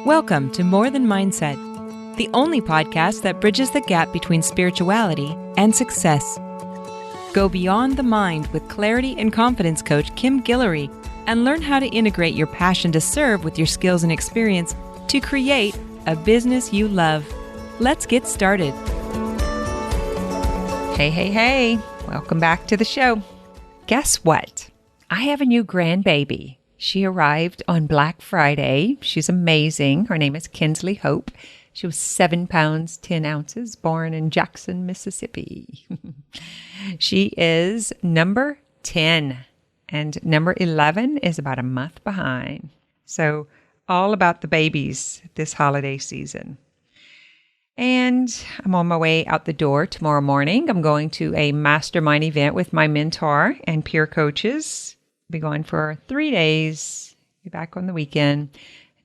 Welcome to More Than Mindset, the only podcast that bridges the gap between spirituality and success. Go beyond the mind with clarity and confidence coach Kim Guillory and learn how to integrate your passion to serve with your skills and experience to create a business you love. Let's get started. Hey. Welcome back to the show. Guess what? I have a new grandbaby. She arrived on Black Friday. She's amazing. Her name is Kinsley Hope. She was 7 pounds, 10 ounces, born in Jackson, Mississippi. She is number 10, and number 11 is about a month behind. So all about the babies this holiday season. And I'm on my way out the door tomorrow morning. I'm going to a mastermind event with my mentor and peer coaches. Be going for 3 days, be back on the weekend.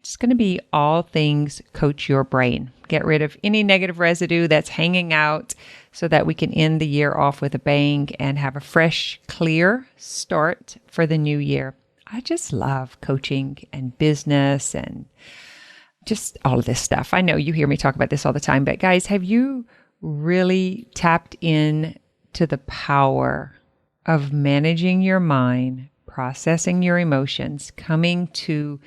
It's going to be all things coach your brain. Get rid of any negative residue that's hanging out so that we can end the year off with a bang and have a fresh, clear start for the new year. I just love coaching and business and just all of this stuff. I know you hear me talk about this all the time, but guys, have you really tapped in to the power of managing your mind, processing your emotions, coming to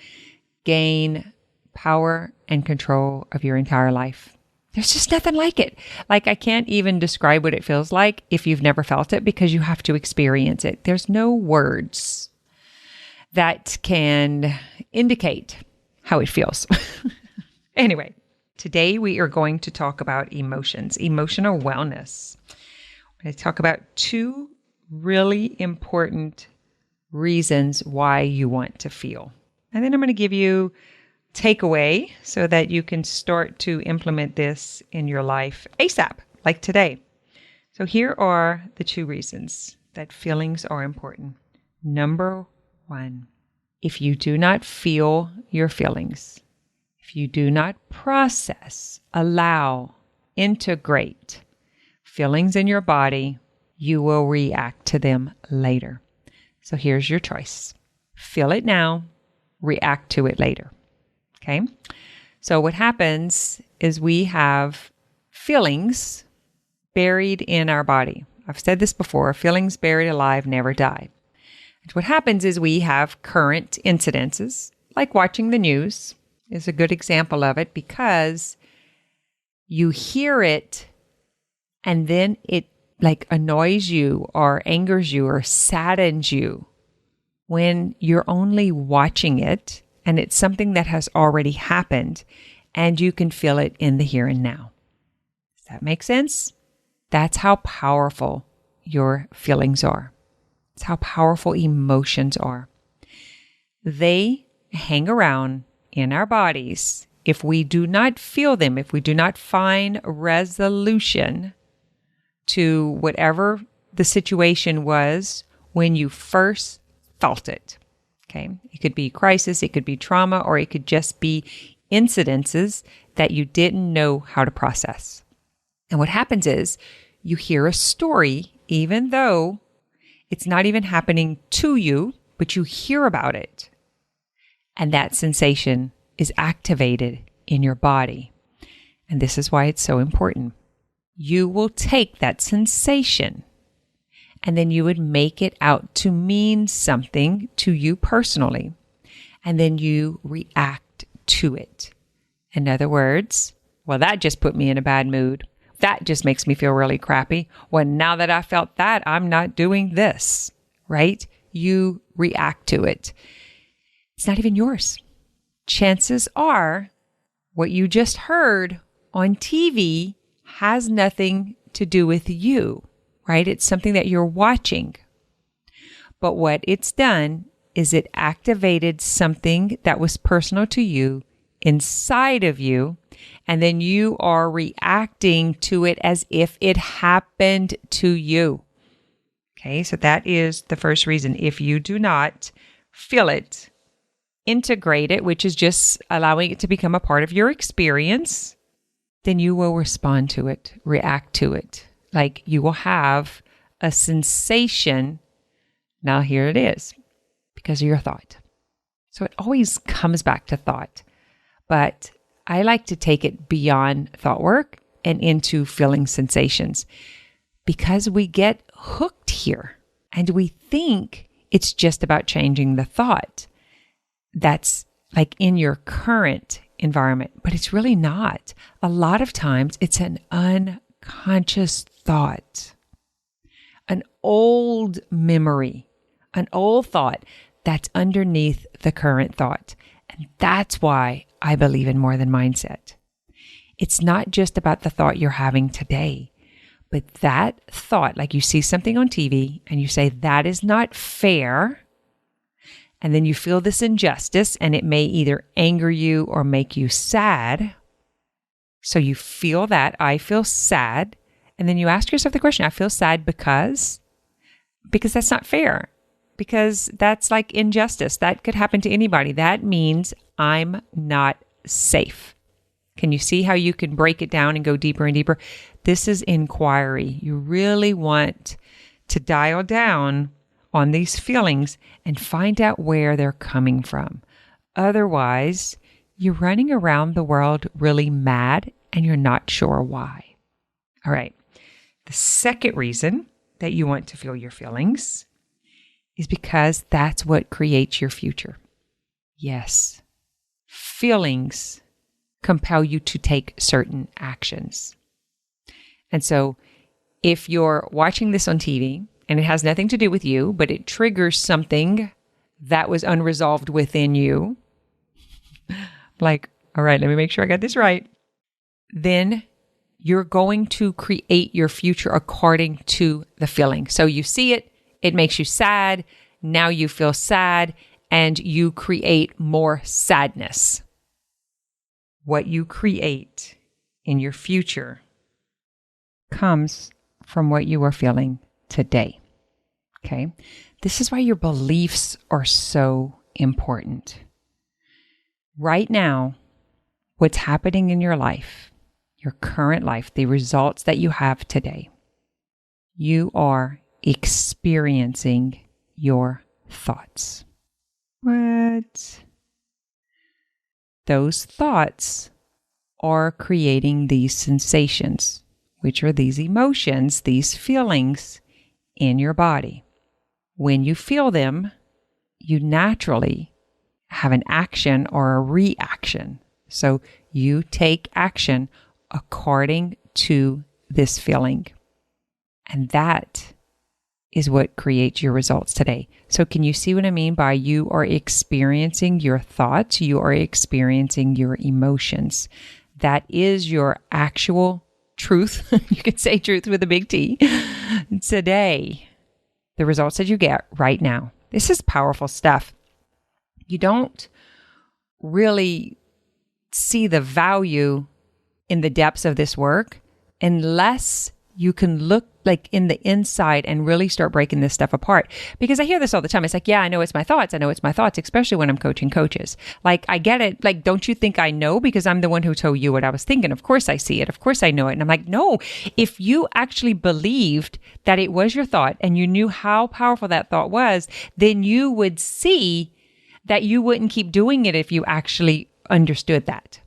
gain power and control of your entire life? There's just nothing like it. Like, I can't even describe what it feels like if you've never felt it, because you have to experience it. There's no words that can indicate how it feels. Anyway, today we are going to talk about emotions, emotional wellness. I'm going to talk about 2 really important reasons why you want to feel. And then I'm going to give you takeaway so that you can start to implement this in your life ASAP, like today. So here are the 2 reasons that feelings are important. Number 1, if you do not feel your feelings, if you do not process, allow, integrate feelings in your body, you will react to them later. So here's your choice. Feel it now, react to it later. Okay? So what happens is we have feelings buried in our body. I've said this before, feelings buried alive never die. And what happens is we have current incidences, like watching the news is a good example of it, because you hear it and then it like annoys you or angers you or saddens you when you're only watching it and it's something that has already happened and you can feel it in the here and now. Does that make sense? That's how powerful your feelings are. It's how powerful emotions are. They hang around in our bodies. If we do not feel them, if we do not find resolution to whatever the situation was when you first felt it. Okay. It could be crisis, it could be trauma, or it could just be incidences that you didn't know how to process. And what happens is you hear a story, even though it's not even happening to you, but you hear about it. And that sensation is activated in your body. And this is why it's so important. You will take that sensation and then you would make it out to mean something to you personally. And then you react to it. In other words, well, that just put me in a bad mood. That just makes me feel really crappy. Well, now that I felt that, I'm not doing this, right? You react to it. It's not even yours. Chances are what you just heard on TV has nothing to do with you, right? It's something that you're watching. But what it's done is it activated something that was personal to you inside of you, and then you are reacting to it as if it happened to you. Okay, so that is the first reason. If you do not feel it, integrate it, which is just allowing it to become a part of your experience, then you will respond to it, react to it. Like you will have a sensation. Now here it is, because of your thought. So it always comes back to thought. But I like to take it beyond thought work and into feeling sensations because we get hooked here and we think it's just about changing the thought that's like in your current environment, but it's really not. A lot of times it's an unconscious thought, an old memory, an old thought that's underneath the current thought. And that's why I believe in more than mindset. It's not just about the thought you're having today, but that thought, like you see something on TV and you say, that is not fair. And then you feel this injustice and it may either anger you or make you sad. So you feel that, I feel sad. And then you ask yourself the question, I feel sad because that's not fair. Because that's like injustice. That could happen to anybody. That means I'm not safe. Can you see how you can break it down and go deeper and deeper? This is inquiry. You really want to dial down on these feelings and find out where they're coming from. Otherwise, you're running around the world really mad and you're not sure why. All right. The second reason that you want to feel your feelings is because that's what creates your future. Yes, feelings compel you to take certain actions. And so if you're watching this on TV and it has nothing to do with you, but it triggers something that was unresolved within you, like, all right, let me make sure I got this right, then you're going to create your future according to the feeling. So you see it, it makes you sad. Now you feel sad and you create more sadness. What you create in your future comes from what you are feeling today. Okay? This is why your beliefs are so important. Right now, what's happening in your life, your current life, the results that you have today, you are experiencing your thoughts. What? Those thoughts are creating these sensations, which are these emotions, these feelings in your body. When you feel them, you naturally have an action or a reaction. So you take action according to this feeling. And that is what creates your results today. So can you see what I mean by you are experiencing your thoughts, you are experiencing your emotions. That is your actual truth. You can say truth with a big T. Today, the results that you get right now. This is powerful stuff. You don't really see the value in the depths of this work unless you can look like in the inside and really start breaking this stuff apart. Because I hear this all the time. It's like, yeah, I know it's my thoughts. I know it's my thoughts, especially when I'm coaching coaches. Like, I get it. Like, don't you think I know? Because I'm the one who told you what I was thinking. Of course I see it. Of course I know it. And I'm like, no, if you actually believed that it was your thought and you knew how powerful that thought was, then you would see that you wouldn't keep doing it if you actually understood that.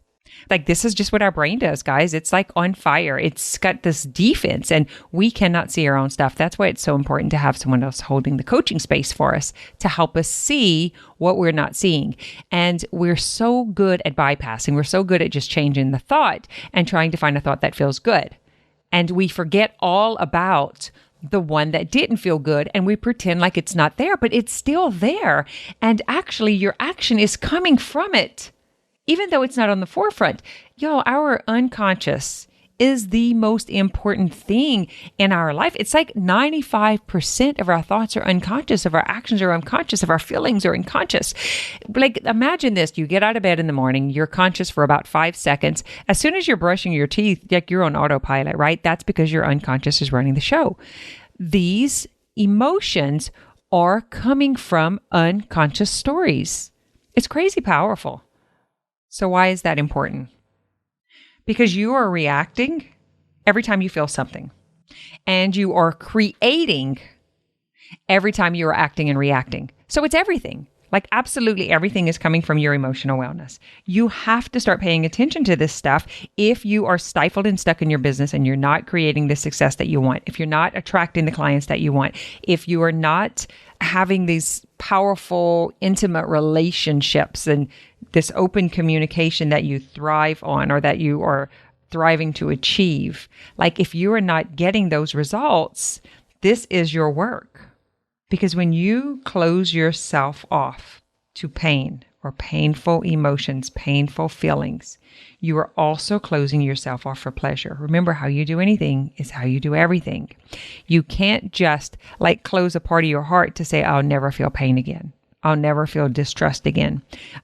Like, this is just what our brain does, guys. It's like on fire. It's got this defense and we cannot see our own stuff. That's why it's so important to have someone else holding the coaching space for us to help us see what we're not seeing. And we're so good at bypassing. We're so good at just changing the thought and trying to find a thought that feels good. And we forget all about the one that didn't feel good and we pretend like it's not there, but it's still there. And actually your action is coming from it. Even though it's not on the forefront. Y'all, our unconscious is the most important thing in our life. It's like 95% of our thoughts are unconscious, of our actions are unconscious, of our feelings are unconscious. Like, imagine this. You get out of bed in the morning, you're conscious for about 5 seconds. As soon as you're brushing your teeth, like you're on autopilot, right? That's because your unconscious is running the show. These emotions are coming from unconscious stories. It's crazy powerful. So why is that important? Because you are reacting every time you feel something. And you are creating every time you are acting and reacting. So it's everything. Like absolutely everything is coming from your emotional wellness. You have to start paying attention to this stuff if you are stifled and stuck in your business and you're not creating the success that you want, if you're not attracting the clients that you want, if you are not having these powerful, intimate relationships and this open communication that you thrive on or that you are thriving to achieve. Like if you are not getting those results, this is your work. Because when you close yourself off to pain or painful emotions, painful feelings, you are also closing yourself off for pleasure. Remember, how you do anything is how you do everything. You can't just like close a part of your heart to say, I'll never feel pain again. I'll never feel distrust again.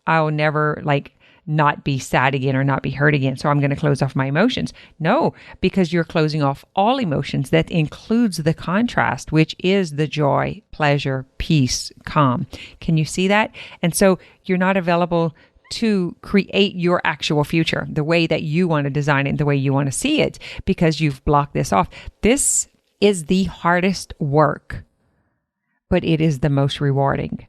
I'll never not be sad again or not be hurt again. So I'm going to close off my emotions. No, because you're closing off all emotions. That includes the contrast, which is the joy, pleasure, peace, calm. Can you see that? And so you're not available to create your actual future the way that you want to design it, the way you want to see it, because you've blocked this off. This is the hardest work, but it is the most rewarding.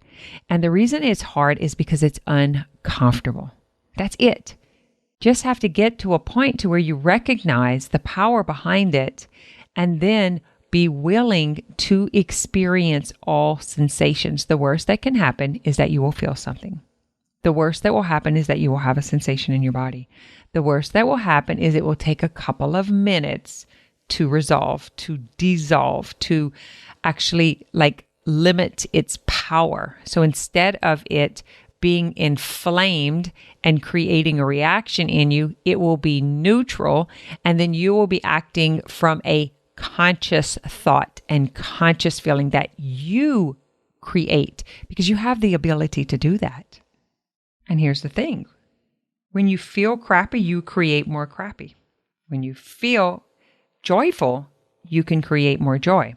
And the reason it's hard is because it's uncomfortable. That's it. Just have to get to a point to where you recognize the power behind it and then be willing to experience all sensations. The worst that can happen is that you will feel something. The worst that will happen is that you will have a sensation in your body. The worst that will happen is it will take a couple of minutes to resolve, to dissolve, to actually limit its power. So instead of it being inflamed and creating a reaction in you, it will be neutral, and then you will be acting from a conscious thought and conscious feeling that you create, because you have the ability to do that. And here's the thing. When you feel crappy, you create more crappy. When you feel joyful, you can create more joy.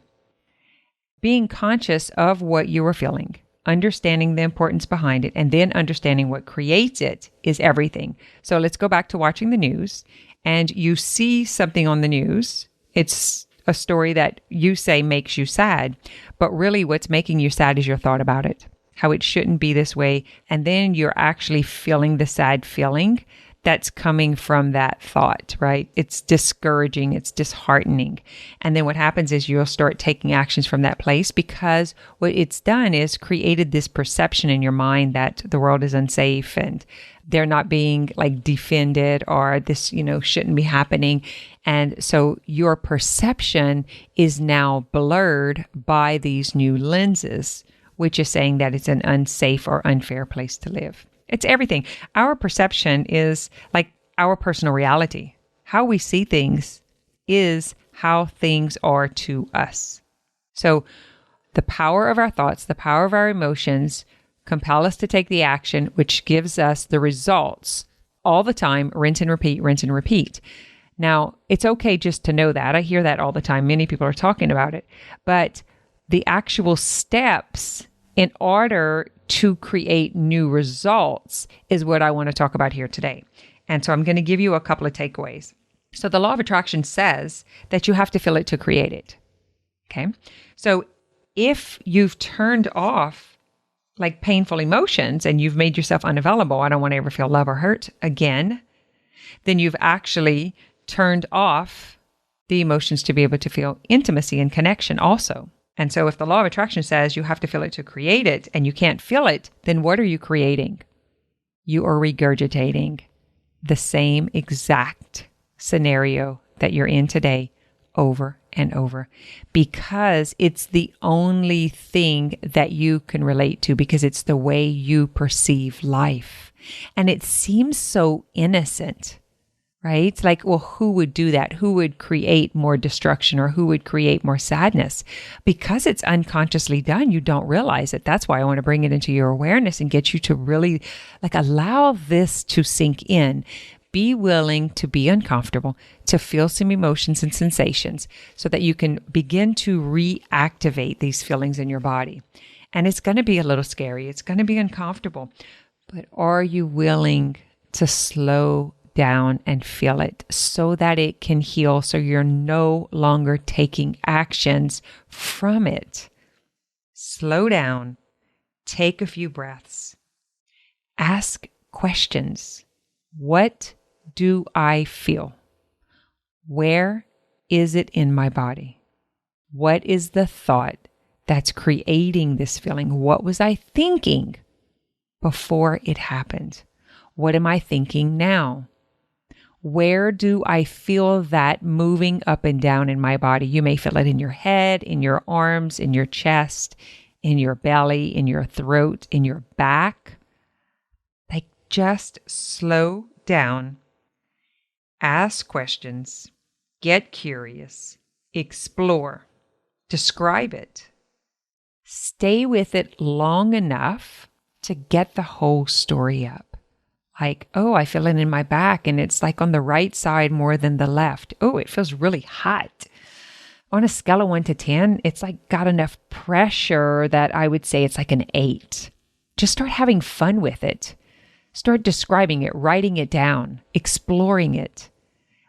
Being conscious of what you are feeling, understanding the importance behind it, and then understanding what creates it is everything. So let's go back to watching the news, and you see something on the news. It's a story that you say makes you sad, but really what's making you sad is your thought about it, how it shouldn't be this way. And then you're actually feeling the sad feeling that's coming from that thought, right? It's discouraging, it's disheartening. And then what happens is you'll start taking actions from that place, because what it's done is created this perception in your mind that the world is unsafe and they're not being defended, or this, shouldn't be happening. And so your perception is now blurred by these new lenses, which is saying that it's an unsafe or unfair place to live. It's everything. Our perception is like our personal reality. How we see things is how things are to us. So the power of our thoughts, the power of our emotions compel us to take the action, which gives us the results all the time. Rinse and repeat, rinse and repeat. Now, it's okay just to know that. I hear that all the time. Many people are talking about it. But the actual steps in order to create new results is what I want to talk about here today. And so I'm going to give you a couple of takeaways. So the law of attraction says that you have to feel it to create it. Okay. So if you've turned off painful emotions and you've made yourself unavailable, I don't want to ever feel love or hurt again, then you've actually turned off the emotions to be able to feel intimacy and connection also. And so if the law of attraction says you have to feel it to create it and you can't feel it, then what are you creating? You are regurgitating the same exact scenario that you're in today over and over, because it's the only thing that you can relate to, because it's the way you perceive life. And it seems so innocent. Right? It's like, well, who would do that? Who would create more destruction, or who would create more sadness? Because it's unconsciously done, you don't realize it. That's why I want to bring it into your awareness and get you to really allow this to sink in. Be willing to be uncomfortable, to feel some emotions and sensations so that you can begin to reactivate these feelings in your body. And it's going to be a little scary. It's going to be uncomfortable. But are you willing to slow down and feel it so that it can heal, so you're no longer taking actions from it? Slow down, Take a few breaths. Ask questions. What do I feel? Where is it in my body? What is the thought that's creating this feeling? What was I thinking before it happened? What am I thinking now? Where do I feel that moving up and down in my body? You may feel it in your head, in your arms, in your chest, in your belly, in your throat, in your back. Like, just slow down, ask questions, get curious, explore, describe it. Stay with it long enough to get the whole story up. Like, oh, I feel it in my back and it's like on the right side more than the left. Oh, it feels really hot. On a scale of 1 to 10, it's like got enough pressure that I would say it's like an 8. Just start having fun with it. Start describing it, writing it down, exploring it.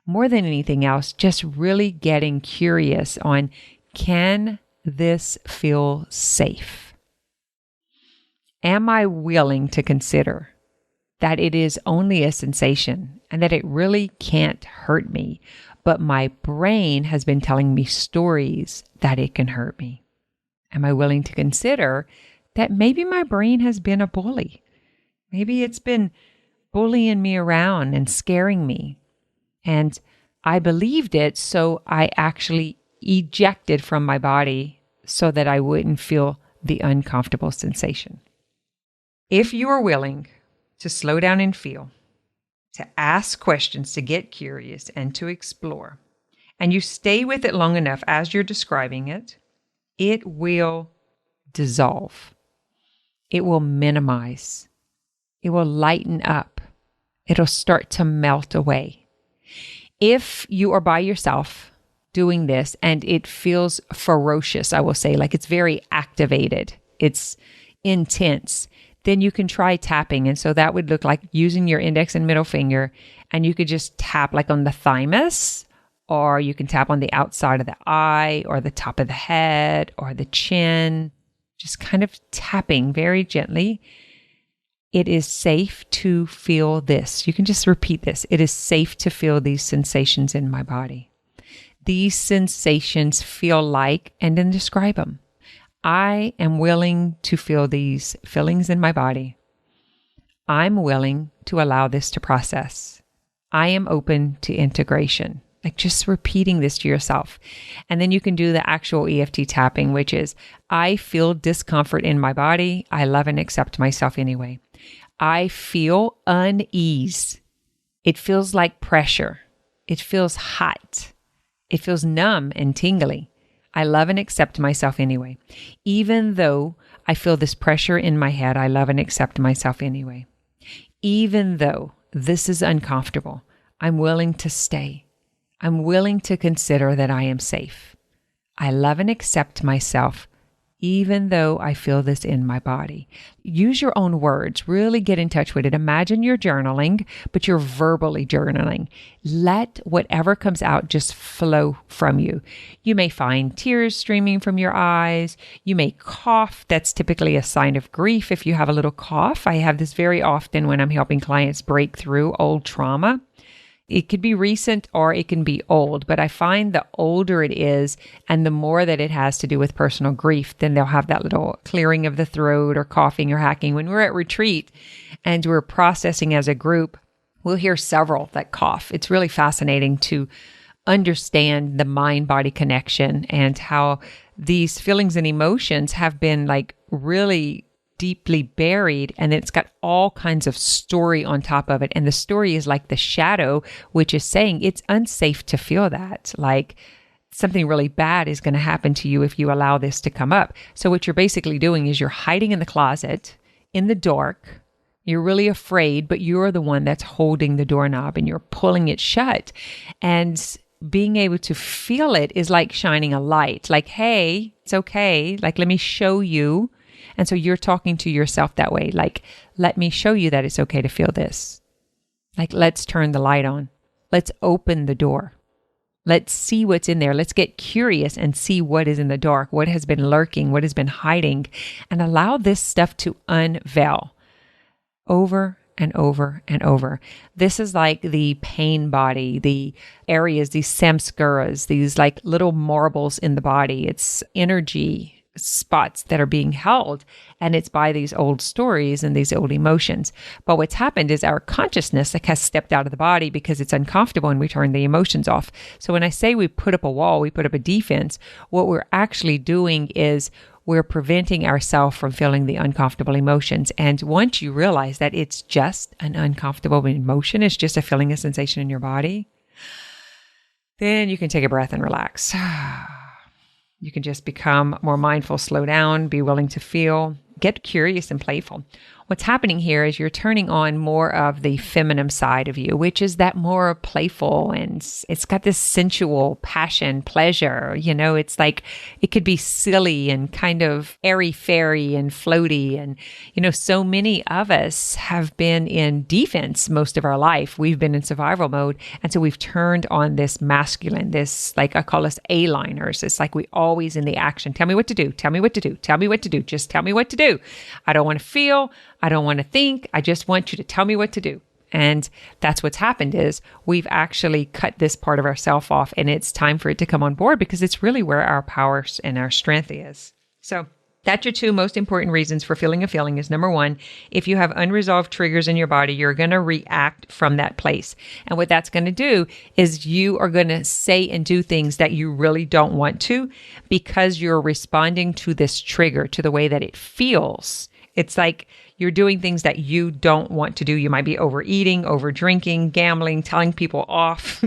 More than anything else, just really getting curious on, can this feel safe? Am I willing to consider that it is only a sensation and that it really can't hurt me, but my brain has been telling me stories that it can hurt me? Am I willing to consider that maybe my brain has been a bully? Maybe it's been bullying me around and scaring me. And I believed it, so I actually ejected from my body so that I wouldn't feel the uncomfortable sensation. If you are willing to slow down and feel, to ask questions, to get curious, and to explore, and you stay with it long enough as you're describing it, it will dissolve. It will minimize. It will lighten up. It'll start to melt away. If you are by yourself doing this and it feels ferocious, I will say, like it's very activated, it's intense, then you can try tapping. And so that would look like using your index and middle finger, and you could just tap like on the thymus, or you can tap on the outside of the eye or the top of the head or the chin, just kind of tapping very gently. It is safe to feel this. You can just repeat this. It is safe to feel these sensations in my body. These sensations feel like, and then describe them. I am willing to feel these feelings in my body. I'm willing to allow this to process. I am open to integration. Like just repeating this to yourself. And then you can do the actual EFT tapping, which is, I feel discomfort in my body. I love and accept myself anyway. I feel unease. It feels like pressure. It feels hot. It feels numb and tingly. I love and accept myself anyway. Even though I feel this pressure in my head, I love and accept myself anyway. Even though this is uncomfortable, I'm willing to stay. I'm willing to consider that I am safe. I love and accept myself, even though I feel this in my body. Use your own words. Really get in touch with it. Imagine you're journaling, but you're verbally journaling. Let whatever comes out just flow from you. You may find tears streaming from your eyes. You may cough. That's typically a sign of grief if you have a little cough. I have this very often when I'm helping clients break through old trauma. It could be recent or it can be old, but I find the older it is and the more that it has to do with personal grief, then they'll have that little clearing of the throat or coughing or hacking. When we're at retreat and we're processing as a group, we'll hear several that cough. It's really fascinating to understand the mind-body connection and how these feelings and emotions have been like really deeply buried, and it's got all kinds of story on top of it. And the story is like the shadow, which is saying it's unsafe to feel that. Like something really bad is going to happen to you if you allow this to come up. So what you're basically doing is you're hiding in the closet in the dark. You're really afraid, but you're the one that's holding the doorknob and you're pulling it shut. And being able to feel it is like shining a light. Like, hey, it's okay. Like, let me show you. And so you're talking to yourself that way, like, let me show you that it's okay to feel this. Like, let's turn the light on. Let's open the door. Let's see what's in there. Let's get curious and see what is in the dark, what has been lurking, what has been hiding, and allow this stuff to unveil over and over and over. This is like the pain body, the areas, these samskaras, these like little marbles in the body. It's energy spots that are being held, and it's by these old stories and these old emotions. But what's happened is our consciousness has stepped out of the body because it's uncomfortable, and we turn the emotions off. So when I say we put up a wall, we put up a defense, what we're actually doing is we're preventing ourselves from feeling the uncomfortable emotions. And once you realize that it's just an uncomfortable emotion, it's just a feeling, a sensation in your body, then you can take a breath and relax. You can just become more mindful, slow down, be willing to feel, get curious and playful. What's happening here is you're turning on more of the feminine side of you, which is that more playful, and it's got this sensual passion, pleasure. It's like it could be silly and kind of airy-fairy and floaty. And, so many of us have been in defense most of our life. We've been in survival mode. And so we've turned on this masculine, this, like I call us A-liners. It's like we always in the action. Tell me what to do. Tell me what to do. Tell me what to do. Just tell me what to do. I don't want to feel. I don't want to think. I just want you to tell me what to do. And that's what's happened is we've actually cut this part of ourself off, and it's time for it to come on board because it's really where our power and our strength is. So that's your two most important reasons for feeling a feeling is number one, if you have unresolved triggers in your body, you're going to react from that place. And what that's going to do is you are going to say and do things that you really don't want to because you're responding to this trigger, to the way that it feels. It's like you're doing things that you don't want to do. You might be overeating, over drinking, gambling, telling people off,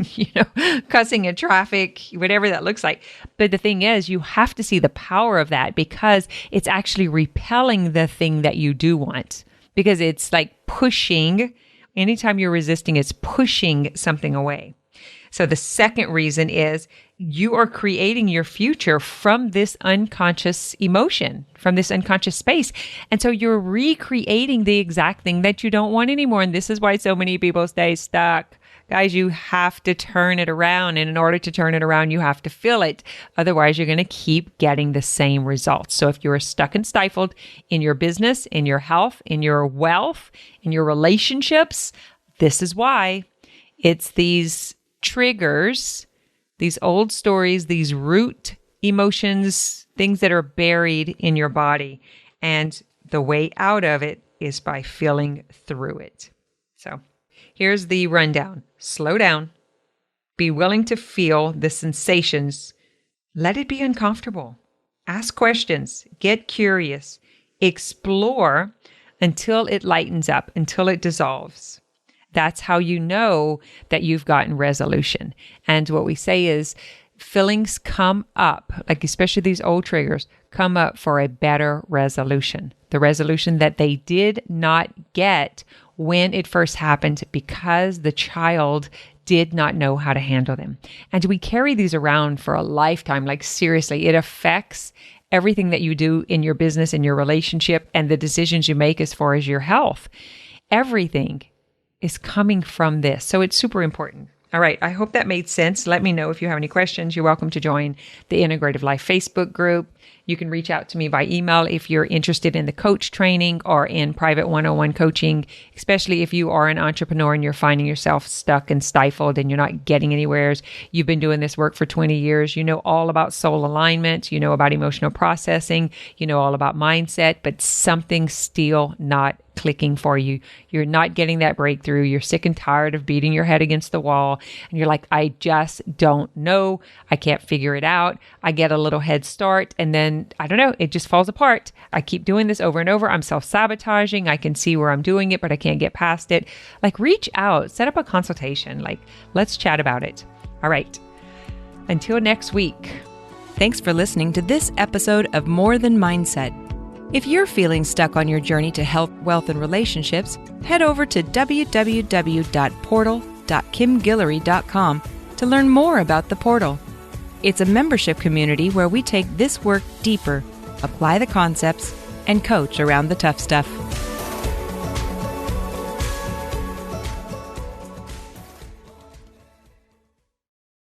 cussing in traffic, whatever that looks like. But the thing is, you have to see the power of that because it's actually repelling the thing that you do want, because it's like pushing. Anytime you're resisting, it's pushing something away. So the second reason is you are creating your future from this unconscious emotion, from this unconscious space. And so you're recreating the exact thing that you don't want anymore. And this is why so many people stay stuck. Guys, you have to turn it around. And in order to turn it around, you have to feel it. Otherwise, you're going to keep getting the same results. So if you're stuck and stifled in your business, in your health, in your wealth, in your relationships, this is why. It's these triggers, these old stories, these root emotions, things that are buried in your body. And the way out of it is by feeling through it. So here's the rundown. Slow down. Be willing to feel the sensations. Let it be uncomfortable. Ask questions. Get curious. Explore until it lightens up, until it dissolves. That's how you know that you've gotten resolution. And what we say is feelings come up, like especially these old triggers, come up for a better resolution. The resolution that they did not get when it first happened because the child did not know how to handle them. And we carry these around for a lifetime. Like seriously, it affects everything that you do in your business, in your relationship, and the decisions you make as far as your health. Everything is coming from this. So it's super important. All right. I hope that made sense. Let me know if you have any questions. You're welcome to join the Integrative Life Facebook group. You can reach out to me by email if you're interested in the coach training or in private one-on-one coaching, especially if you are an entrepreneur and you're finding yourself stuck and stifled and you're not getting anywhere. You've been doing this work for 20 years. You know all about soul alignment. You know about emotional processing. You know all about mindset, but something's still not clicking for you. You're not getting that breakthrough. You're sick and tired of beating your head against the wall. And you're like, I just don't know. I can't figure it out. I get a little head start and then, I don't know, it just falls apart. I keep doing this over and over. I'm self-sabotaging. I can see where I'm doing it, but I can't get past it. Like reach out, set up a consultation. Like let's chat about it. All right. Until next week. Thanks for listening to this episode of More Than Mindset. If you're feeling stuck on your journey to health, wealth, and relationships, head over to www.portal.kimguillory.com to learn more about the portal. It's a membership community where we take this work deeper, apply the concepts, and coach around the tough stuff.